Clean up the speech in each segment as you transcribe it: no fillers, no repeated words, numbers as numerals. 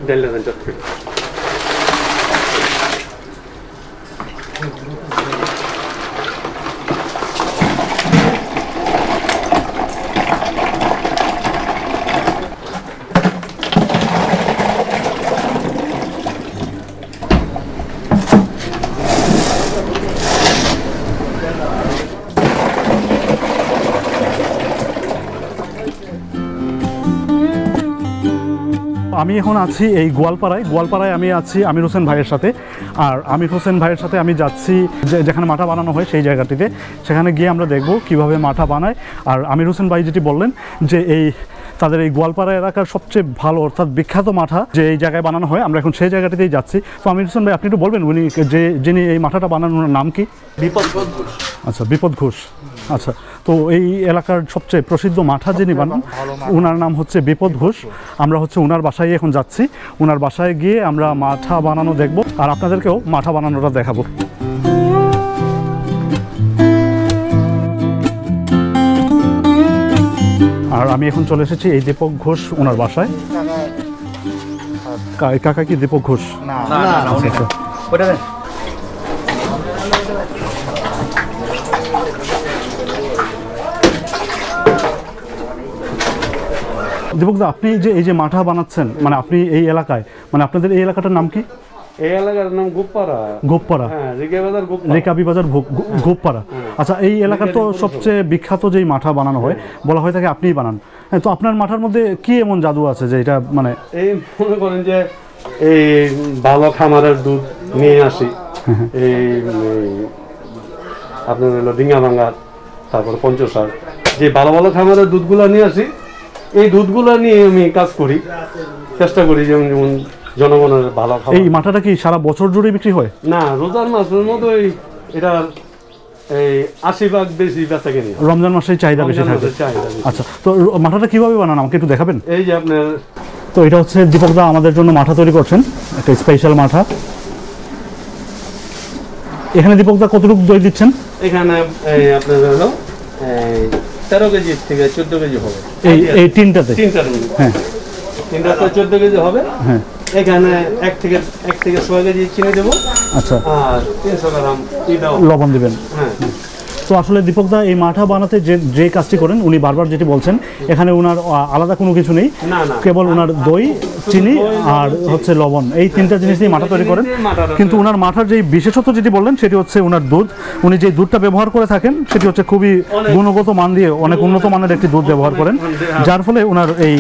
ডাইলা দেন চটকে। আমি এখন আছি এই গোয়ালপাড়ায় আমি আছি আমির হোসেন ভাইয়ের সাথে। আর আমির হোসেন ভাইয়ের সাথে আমি যাচ্ছি যেখানে মাঠা বানানো হয় সেই জায়গাটিতে। সেখানে গিয়ে আমরা দেখব কিভাবে মাঠা বানায়। আর আমির হোসেন ভাই যেটি বললেন যে তাদের এই গোয়ালপাড়া এলাকার সবচেয়ে ভালো অর্থাৎ বিখ্যাত মাঠা যে এই জায়গায় বানানো হয়, আমরা এখন সেই জায়গাটিতেই যাচ্ছি। তো আমির হোসেন ভাই আপনি একটু বলবেন উনি যিনি এই মাঠাটা বানানোর নাম কি? বিপদ ঘোষ। আচ্ছা, বিপদ ঘোষ। আচ্ছা, তো এই এলাকার সবচেয়ে প্রসিদ্ধ মাঠা যিনি বানান ওনার নাম হচ্ছে বিপদ ঘোষ। আমরা হচ্ছে ওনার বাসায় এখন যাচ্ছি। ওনার বাসায় গিয়ে আমরা মাঠা বানানো দেখব আর আপনাদেরকেও মাঠা বানানোটা দেখাবো। আর আমি এখন চলে এসেছি এই দীপক ঘোষ ওনার বাসায়। কাকা কি দীপক ঘোষ? দীপকদা, আপনি যে এই যে মাঠা বানাচ্ছেন, মানে আপনি এই এলাকায়, মানে আপনাদের এই এলাকাটার নাম কি? এই এলাকার নাম গোপাড়া। গোপাড়া, হ্যাঁ, রেকাবি বাজার গোপাড়া। আচ্ছা, এই এলাকার তো সবচেয়ে বিখ্যাত যেই মাঠা বানানো হয় বলা হয় থাকে আপনিই বানান। তো আপনার মাঠার মধ্যে কি এমন জাদু আছে যে এটা মানে এই মনে করেন যে এই ভালো খামারের দুধ নিয়ে আসি, এই আপনার হলো ডিঙ্গা ভাঙ্গার, তারপর পঞ্চসার, যে ভালো ভালো খামারের দুধগুলো নিয়ে আসি। এই দুধগুলো নিয়ে আমি কাজ করি, চেষ্টা করি যেমন যেমন জনগণের ভালো খাবার। এই মাঠাটা কি সারা বছর জুড়ে বিক্রি হয়? না, রোজার মাসের মতো এটা এই 80% বেশি বেচা কিনি। রমজান মাসে চাহিদা বেশি থাকে। আচ্ছা, তো মাঠাটা কিভাবে বানান আমাকে একটু দেখাবেন? এই যে আপনার, তো এটা হচ্ছে দীপকদা আমাদের জন্য মাঠা তৈরি করছেন, একটা স্পেশাল মাঠা। এখানে দীপকদা কতটুকু দই দিচ্ছেন? এখানে এই আপনার হলো 13 কেজি থেকে 14 কেজি হবে। এই তিনটাতে? হ্যাঁ, তিনটাতে 14 কেজি হবে। হ্যাঁ, এখানে 1 থেকে 6 কেজি চিনি দেবো। আচ্ছা, আর 300 গ্রাম লবণ দিবেন। হ্যাঁ। তো আসলে দীপকদা এই মাঠা বানাতে যে কাজটি করেন উনি বারবার যেটি বলছেন, এখানে ওনার আলাদা কোনো কিছু নেই, কেবল ওনার দই, চিনি আর হচ্ছে লবণ, এই তিনটা জিনিস দিয়ে মাঠা তৈরি করেন। কিন্তু ওনার মাঠার যে বিশেষত্ব যেটি বললেন সেটি হচ্ছে ওনার দুধ। উনি যে দুধটা ব্যবহার করে থাকেন সেটি হচ্ছে খুবই গুণগত মান দিয়ে অনেক উন্নত মানের একটি দুধ ব্যবহার করেন, যার ফলে ওনার এই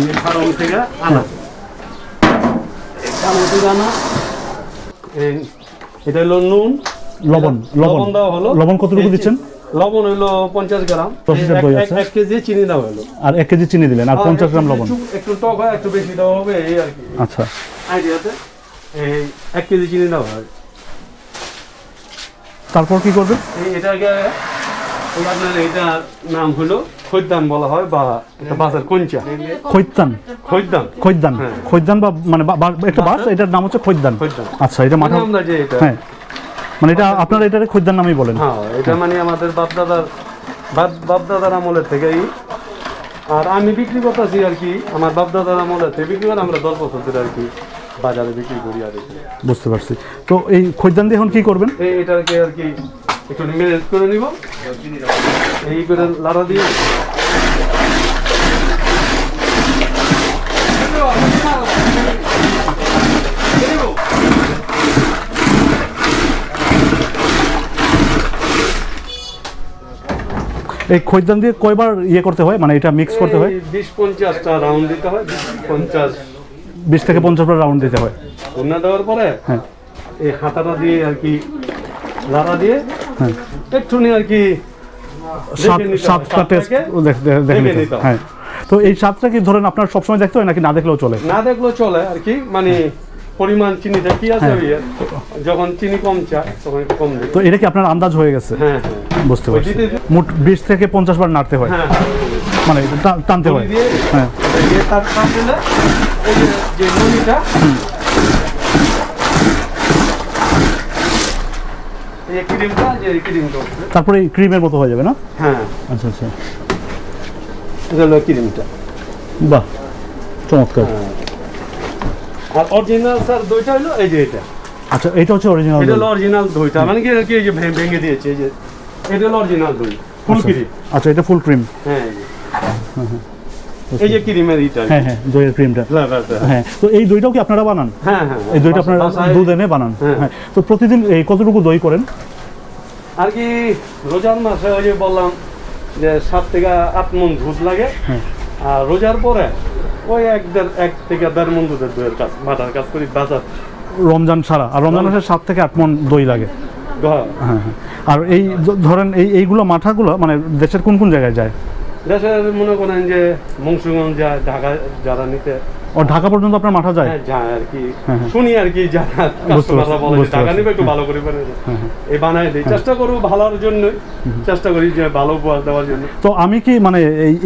এটা হলো নুন, লবণ কতটুকু দিচ্ছেন? লবণ হলো 50 গ্রাম। 1 কেজি চিনি দেওয়া হলো। আর 1 কেজি চিনি দিলেন আর 50 গ্রাম লবণ। একটু টক হয়, একটু বেশি দেওয়া হবে এই আর কি। আচ্ছা, আইডিয়াতে এই 1 কেজি চিনি দেওয়া হয়। তারপর কি করবেন? এটাকে আপনার এটার নাম হলো খৈদান বলা হয়, বা একটা বাঁশের কঞ্চা। খৈদান বা মানে একটা বাঁশ, এটার নাম হচ্ছে খৈদান। আচ্ছা, এটা মাঠা আমরা যে এটা, হ্যাঁ, মানে এটা আপনারা এটারে খৈদান নামেই বলেন? হ্যাঁ, এটা মানে আমাদের বাপদাদার আমলের থেকেই। আর আমি বিক্রি করতেছি আর কি, আমার বাপদাদার আমলের থেকে বিক্রি করে আমরা 10 বছর ধরে আর কি বাজারে বিক্রি করি। আর বুঝতে পারছি। তো এই খৈদান দিয়ে এখন কি করবেন? এটাকে আর কি একটু ম্যারিনেট করে নিব, এই করে লাড়া দিয়ে এই খৈদান দিয়ে কয়বার ইয়ে করতে হয়, মানে এটা মিক্স করতে হয়? 20-50টা রাউন্ড দিতে হয়। 20 থেকে 50 বার রাউন্ড দিতে হয়। উন্না দেওয়ার পরে হ্যাঁ, এই হাতাটা দিয়ে আর কি লাড়া দিয়ে একটু নিয়ে আর কি সাতটা টেস্ট দেখে নিতে। হ্যাঁ, তো এই স্বাদটা কি ধরেন আপনার সবসময় দেখতে হয় নাকি না দেখলেও চলে? না দেখলেও চলে আর কি, মানে পরিমাণ চিনিটা কি আছে, যখন চিনি কম চায় তখন একটু কম দিই। তো এটা কি আপনার আন্দাজ হয়ে গেছে? হ্যাঁ, বুঝতে পারছি। মোট 20 থেকে 50 বার নাড়তে হয়, মানে টানতে হয়। হ্যাঁ, তারপরে ক্রিমের মতো হয়ে যাবে না? হ্যাঁ, আচ্ছা আচ্ছা, এটা হলো ক্রিমটা। বাহ, চমৎকার। আর অরিজিনাল স্যার দইটা হলো এই যে এটা। আচ্ছা, এটা হচ্ছে অরিজিনাল। এটা হলো অরিজিনাল দইটা, মানে কি আর কি এই যে ভেঙে দিয়েছে এই যে, এটা হলো অরিজিনাল দই ফুল ক্রিম। আচ্ছা, এটা ফুল ক্রিম। হ্যাঁ এই যে ক্রিমের এটা। হ্যাঁ হ্যাঁ, দইয়ের ক্রিমটা। হ্যাঁ, তো এই দইটাও কি আপনারা বানান? হ্যাঁ হ্যাঁ, এই দইটা আপনারা দুধ এনে বানান? হ্যাঁ। তো প্রতিদিন এই কতটুকু দই করেন আর কি? রোজার মাসে ওই যে বললাম যে 7 থেকে 8 মণ দুধ লাগে। আর রোজার পরে ওই 1 থেকে 1.5 মণ দুধের দইয়ের কাজ, মাটার কাজ করি বাজার। রমজান ছাড়া? আর রমজান মাসে 7 থেকে 8 মণ দই লাগে। হ্যাঁ হ্যাঁ। আর এই ধরেন এইগুলো মাঠাগুলো মানে দেশের কোন কোন জায়গায় যায়? দেশের মনে করেন যে মুন্সিগঞ্জ যায়, ঢাকা যারা নিতে। ও, ঢাকা পর্যন্ত আপনার মাঠা যায়? যায় আর কি, শুনি আর কি, যারা কাস্টমাররা বলে ঢাকা নিবে একটু ভালো করে বানাই এই বানাই দিই। চেষ্টা করবো ভালোর জন্য, চেষ্টা করি যে ভালো উপহার দেওয়ার জন্য। তো আমি কি মানে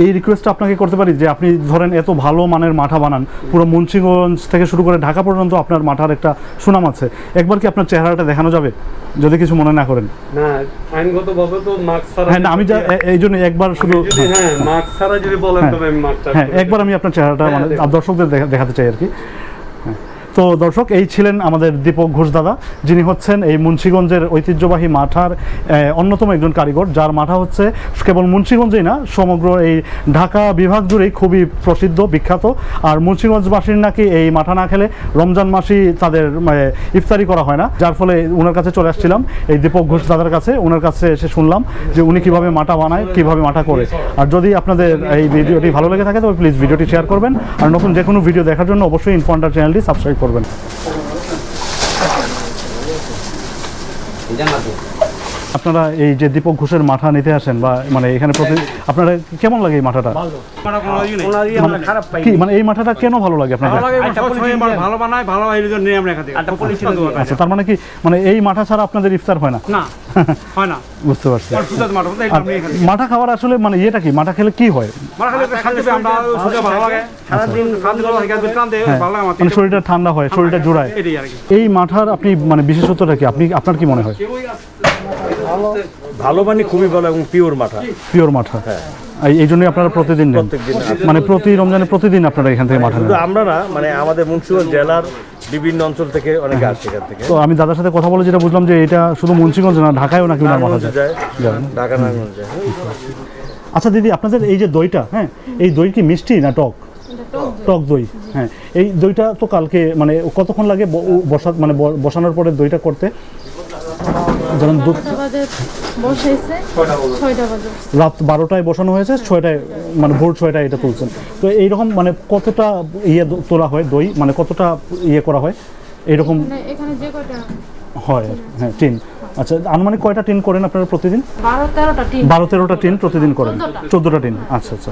এই রিকোয়েস্টটা আপনাকে করতে পারি যে আপনি ধরেন এত ভালো মানের মাঠা বানান, পুরো মুন্সিগঞ্জ থেকে শুরু করে ঢাকা পর্যন্ত আপনার মাঠার একটা সুনাম আছে, একবার কি আপনার চেহারাটা দেখানো যাবে যদি কিছু মনে না করেন? না, আইনগতভাবে তো মাস্ক ছাড়া। হ্যাঁ না, আমি এই জন্য একবার শুধু মাস্ক ছাড়া যদি বলেন তবে আমি মাস্কটা, হ্যাঁ একবার আমি আপনার চেহারাটা মানে দর্শকদের দেখাতে চাই আর কি। তো দর্শক, এই ছিলেন আমাদের দীপক ঘোষ দাদা, যিনি হচ্ছেন এই মুন্সিগঞ্জের ঐতিহ্যবাহী মাঠার অন্যতম একজন কারিগর, যার মাঠা হচ্ছে কেবল মুন্সিগঞ্জেই না, সমগ্র এই ঢাকা বিভাগ জুড়েই খুবই প্রসিদ্ধ, বিখ্যাত। আর মুন্সিগঞ্জবাসীর নাকি এই মাঠা না খেলে রমজান মাসই তাদের ইফতারি করা হয় না, যার ফলে ওনার কাছে চলে আসছিলাম, এই দীপক ঘোষ দাদার কাছে। ওনার কাছে এসে শুনলাম যে উনি কীভাবে মাঠা বানায়, কীভাবে মাঠা করে। আর যদি আপনাদের এই ভিডিওটি ভালো লেগে থাকে তবে প্লিজ ভিডিওটি শেয়ার করবেন, আর নতুন যে কোনো ভিডিও দেখার জন্য অবশ্যই ইনফন্টার চ্যানেলটি সাবস্ক্রাইব করবেন। আপনারা এই যে দীপক ঘোষের মাঠা নিতে আসেন বা মানে এখানে আপনারা কেমন লাগে এই মাঠাটা? কি মানে এই মাঠাটা কেন ভালো লাগে আপনাদের? আচ্ছা, তার মানে কি মানে এই মাঠা ছাড়া আপনাদের ইফতার হয় না? বুঝতে পারছি। মাঠা খাওয়ার আসলে মানে ইয়েটা কি? মাঠা খেলে কি হয়? মানে শরীরটা ঠান্ডা হয়, শরীরটা জোড়ায়। এই মাঠার আপনি মানে বিশেষত্বটা কি, আপনার কি মনে হয়? ভালো মানে খুবই ভালো এবং পিওর মাঠা। পিওর মাঠা, এই জন্যই আপনারা প্রতিদিন নেন? মানে প্রতি রমজানে প্রতিদিন আপনারা এখান থেকে মাঠা নেন? আমরা না, মানে আমাদের মুন্সিগঞ্জ জেলার বিভিন্ন অঞ্চল থেকে অনেকে আসে এখান থেকে। তো আমি দাদার সাথে কথা বলে যেটা বুঝলাম যে এটা শুধু মুন্সিগঞ্জ না, ঢাকায়ও নাকি ওনার মাঠা যায়। ঢাকা নারায়ণগঞ্জ যায়। আচ্ছা দিদি, আপনাদের এই যে দইটা, হ্যাঁ এই দই কি মিষ্টি না টক? টক দই। হ্যাঁ, এই দইটা তো কালকে মানে কতক্ষণ লাগে মানে বসানোর পরে দইটা করতে? ধরুন দুধ রাত 12টায় বসানো হয়েছে, 6টায় মানে ভোর 6টায় এটা তুলছেন। তো এইরকম মানে কতটা তোলা হয় দই, মানে কতটা করা হয় এইরকম হয়? হ্যাঁ, টিন। আচ্ছা, আনুমানিক কয়টা টিন করেন আপনারা প্রতিদিন? 12-13টা টিন প্রতিদিন করেন। 14টা টিন। আচ্ছা আচ্ছা।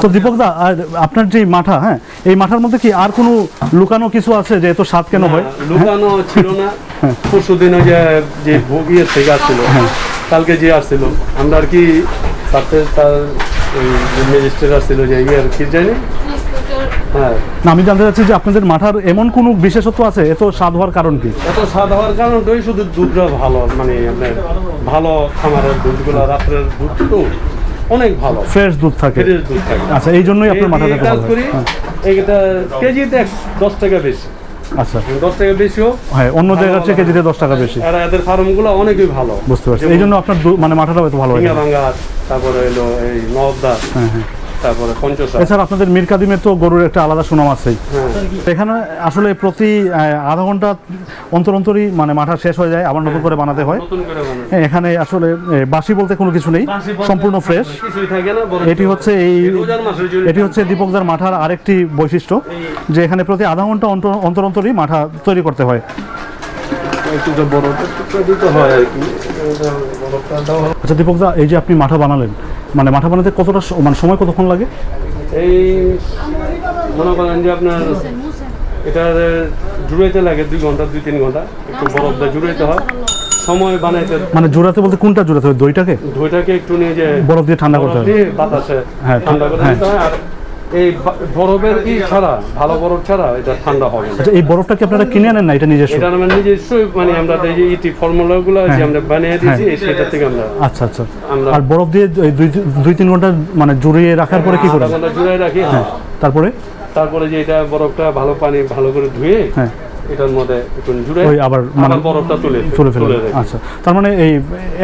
তো দীপক দা, আর আপনার যে মাঠা, হ্যাঁ এই মাঠার মধ্যে কি আর কোনো লুকানো কিছু আছে যে এত স্বাদ কেন হয়? লুকানো ছিল না। পরশুদিন যে ভোগিয়ে থেকে আসছিল, কালকে যে আসছিল আমরা আর কি সাথে তার ম্যাজিস্ট্রেট আসছিল যে কি জানি। হ্যাঁ, আমি জানতে চাচ্ছি যে আপনাদের মাঠার এমন কোনো বিশেষত্ব আছে এত স্বাদ হওয়ার কারণ কি? এত স্বাদ হওয়ার কারণটাই শুধু দুধটা ভালো, মানে আপনার ভালো খামারের দুধগুলো, রাত্রের দুধ তো অনেক ভালো, ফ্রেশ দুধ থাকে। আচ্ছা, এই জন্যই আপনার মাঠাটা কাজ করি। এইটা কেজিতে 10 টাকা বেশি। আচ্ছা, 10 টাকা বেশিও। হ্যাঁ, অন্য জায়গার চেয়ে কেজিতে 10 টাকা বেশি। আর এদের ফার্মগুলো অনেকই ভালো। বুঝতে পারছি, এই জন্য আপনার মানে মাঠাটাও এত ভালো হয়। তারপরে এলো এই নবদা, তারপরে পঞ্চশা। এছাড়া আপনাদের মীর কাদিমের তো গরুর একটা আলাদা সুনাম আছে। এখানে আসলে প্রতি আধা ঘন্টা অন্তরই মানে মাঠা শেষ হয়ে যায়, আবার নতুন করে বানাতে হয়। এখানে আসলে বাসি বলতে কোনো কিছু নেই, সম্পূর্ণ ফ্রেশ। এটি হচ্ছে দীপকদার মাঠার আরেকটি বৈশিষ্ট্য, যে এখানে প্রতি আধা ঘন্টা অন্তরই মাঠা তৈরি করতে হয়। আচ্ছা দীপকদা, এই যে আপনি মাঠা বানালেন, মানে মাঠা বানাতে কতটা মানে সময় কতক্ষণ লাগে? এই মনে করেন যে আপনার এটা জুড়াইতে লাগে 2 ঘন্টা 2-3 ঘন্টা, একটু বরফ দিয়ে জুড়াইতে হয়। সময় বানাইতে মানে জোড়াতে বলতে কোনটা জোড়াতে হয়? দইটাকে একটু নিয়ে যে বরফ দিয়ে ঠান্ডা করতে হয়, বাতাসে ঠান্ডা করে দিতে হয়। আর এই বরফের ছাড়া, ভালো বরফ ছাড়া এটা ঠান্ডা হবে না। আচ্ছা, এই বরফটা কি আপনারা কিনে আনেন না? এটা নিজস্ব? এটা আমরা নিজস্বই, মানে আমরা এই যে ইটি ফর্মুলাগুলো যে আমরা বানিয়ে দিয়েছি সেটা থেকে আমরা। আচ্ছা আচ্ছা। আর বরফ দিয়ে 2-3 ঘন্টা মানে জুড়িয়ে রাখার পরে কি করেন? জুড়িয়ে রাখি। হ্যাঁ, তারপরে তারপরে যে এটা বরফটা ভালো পানি ভালো করে ধুয়ে হ্যাঁ এটার মধ্যে একটু জুড়ে ওই আবার মানে বরফটা তুলে ফেলে। আচ্ছা, তার মানে এই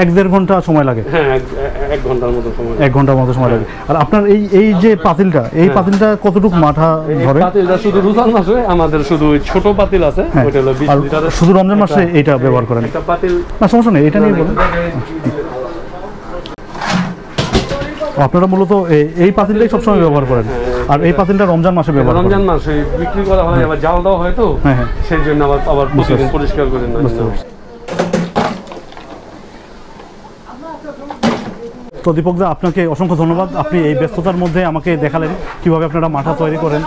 1-1.5 ঘন্টা সময় লাগে? হ্যাঁ, 1 ঘন্টার মতো সময়। 1 ঘন্টার মতো সময় লাগে। আর আপনার এই যে পাতিলটা, এই পাতিলটা কতটুকু মাঠা ধরে? পাতিলটা শুধু রমজান মাসে আমাদের শুধু ছোট পাতিল আছে, ওটা হলো 20 লিটারের। শুধু রমজান মাসে এইটা ব্যবহার করেন? একটা পাতিল না, সমস্যা নেই, এটা নিয়ে বলুন। আপনারা মূলত এই পাতিলটাই সবসময় ব্যবহার করেন? আর এই পাতিলটা রমজান মাসে ব্যবহার করেন? রমজান মাসে বিক্রি করা হয়, আবার জাল দেওয়া হয় তো, সেই জন্য আবার প্রতিদিন পরিষ্কার করে না। তো দীপকদা, আপনাকে অসংখ্য ধন্যবাদ। আপনি এই ব্যস্ততার মধ্যে আমাকে দেখালেন কিভাবে আপনারা মাঠা তৈরি করেন,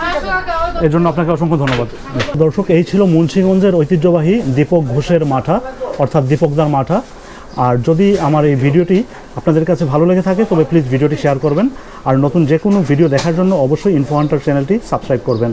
এর জন্য আপনাকে অসংখ্য ধন্যবাদ। দর্শক, এই ছিল মুন্সিগঞ্জের ঐতিহ্যবাহী দীপক ঘোষের মাঠা, অর্থাৎ দীপকদার মাঠা। আর যদি আমার এই ভিডিওটি আপনাদের কাছে ভালো লেগে থাকে তবে প্লিজ ভিডিওটি শেয়ার করবেন। আর নতুন যে কোনো ভিডিও দেখার জন্য অবশ্যই ইনফো হান্টার চ্যানেলটি সাবস্ক্রাইব করবেন।